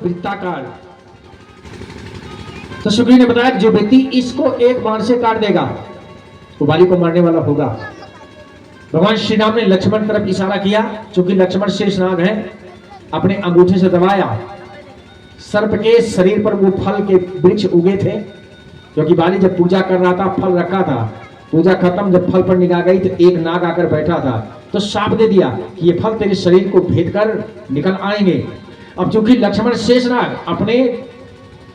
वृत्ताकार। तो सुग्रीव ने बताया कि जो व्यक्ति इसको एक बाण से काट देगा वो बाली को मारने वाला होगा। भगवान श्री राम ने लक्ष्मण तरफ इशारा किया, क्योंकि लक्ष्मण शेषनाग है, अपने अंगूठे से दबाया। सर्प के शरीर पर वो फल के वृक्ष उगे थे, क्योंकि बाली जब पूजा कर रहा था फल रखा था, पूजा खत्म, जब फल पर निगाह गई तो एक नाग आकर बैठा था, तो शाप दे दिया कि ये फल तेरे शरीर को भेद कर निकल आएंगे। अब चूंकि लक्ष्मण शेषनाग अपने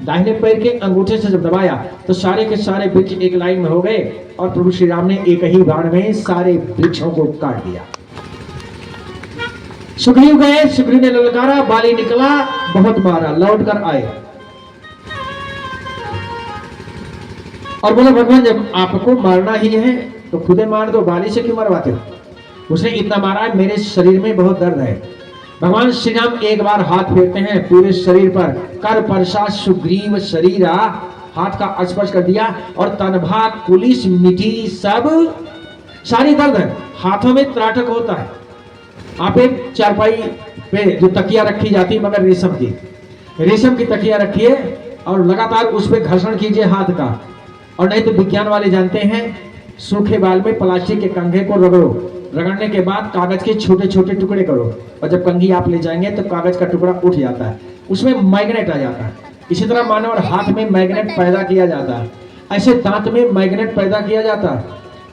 दाहिने पैर के अंगूठे से जब दबाया तो सारे के सारे वृक्ष एक लाइन में हो गए और प्रभु श्री राम ने एक ही बाण में सारे वृक्षों को काट दिया। सुग्रीव गए, सुग्रीव ने ललकारा, बाली निकला, बहुत मारा, लौट कर आए और बोले भगवान जब आपको मारना ही है तो खुदे मार दो, बाली से क्यों मरवाते हो? उसने इतना मारा है, मेरे शरीर में बहुत दर्द है। भगवान श्री राम एक बार हाथ फेरते हैं पूरे शरीर पर, कर परसा सुग्रीव शरीरा, हाथ का स्पर्श कर दिया और तनभा कुलिस मिटी सब सारी दर्द है। हाथों में त्राटक होता है। आप एक चारपाई पे जो तकिया रखी जाती है मगर रेशम की तकिया रखिए और लगातार उस पर घर्षण कीजिए हाथ का, और नहीं तो विज्ञान वाले जानते हैं सूखे बाल में प्लास्टिक के कंघे को रगड़ो, रगड़ने के बाद कागज के छोटे छोटे टुकड़े करो और जब कंघी आप ले जाएंगे तो कागज का टुकड़ा उठ जाता है, उसमें मैग्नेट आ जाता है। इसी तरह मानव हाथ में मैग्नेट पैदा किया जाता है, ऐसे दांत में मैग्नेट पैदा किया जाता है।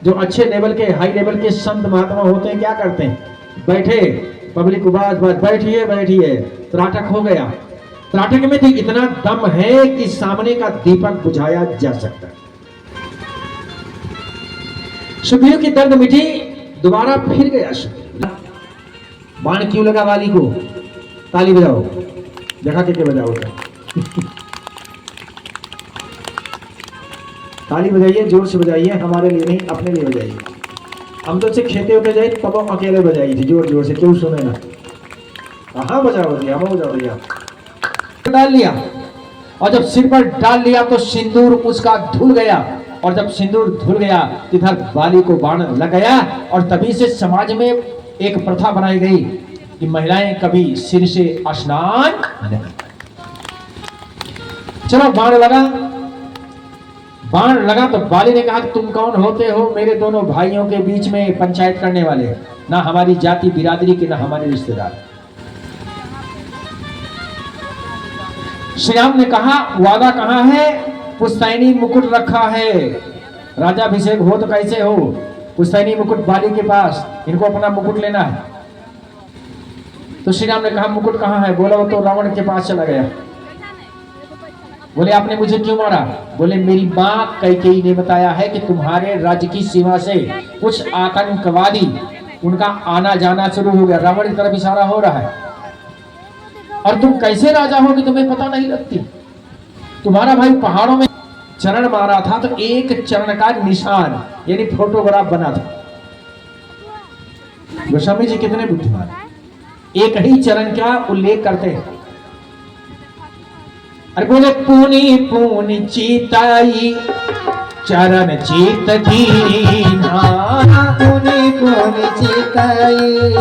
जो अच्छे लेवल के हाई लेवल के संत महात्मा होते हैं क्या करते हैं, बैठे पब्लिक को बात बैठिए बैठिए, त्राटक हो गया, त्राटक में भी इतना दम है कि सामने का दीपक बुझाया जा सकता है। सुग्रीव की दर्द मिटी, दोबारा फिर गया। बाण क्यों लगा वाली को? ताली बजाओ, देखा कितने बजाओ ताली बजाइए, जोर से बजाइए, हमारे लिए नहीं अपने लिए बजाइए। हम तो से खेते होते जाए तब अकेले बजाई थी जोर जोर से, क्यों सुने ना? हाँ बजाओ भैया, हम बजाओ भैया। डाल लिया और जब सिर पर डाल लिया तो सिंदूर उसका धुल गया, और जब सिंदूर धुल गया इधर बाली को बाण लग गया। और तभी से समाज में एक प्रथा बनाई गई कि महिलाएं कभी सिर से स्नान नहीं। चलो बाण लगा तो बाली ने कहा तुम कौन होते हो मेरे दोनों भाइयों के बीच में पंचायत करने वाले? ना हमारी जाति बिरादरी के, ना हमारे रिश्तेदार। श्री राम ने कहा वादा कहाँ है? पुश्तैनी मुकुट रखा है, राजाभिषेक हो तो कैसे हो? पुश्तैनी मुकुट बाली के पास, इनको अपना मुकुट लेना है। तो श्री राम ने कहा मुकुट कहाँ है? बोला वो तो रावण के पास चला गया। बोले आपने मुझे क्यों मारा? बोले मेरी माँ कैकेयी ने बताया है कि तुम्हारे राज्य की सीमा से कुछ आतंकवादी उनका आना जाना शुरू हो गया, रावण की तरफ इशारा हो रहा है, और तुम कैसे राजा हो कि तुम्हें पता नहीं लगती? तुम्हारा भाई पहाड़ों में चरण मारा था तो एक चरण का निशान यानी फोटोग्राफ बना था। गोस्वामी जी कितने बुद्धिमान, एक ही चरण का उल्लेख करते हैं। अरे बोले पूनी पूनी चीताई चरण चीत दीना, पूनी पूनी चीताई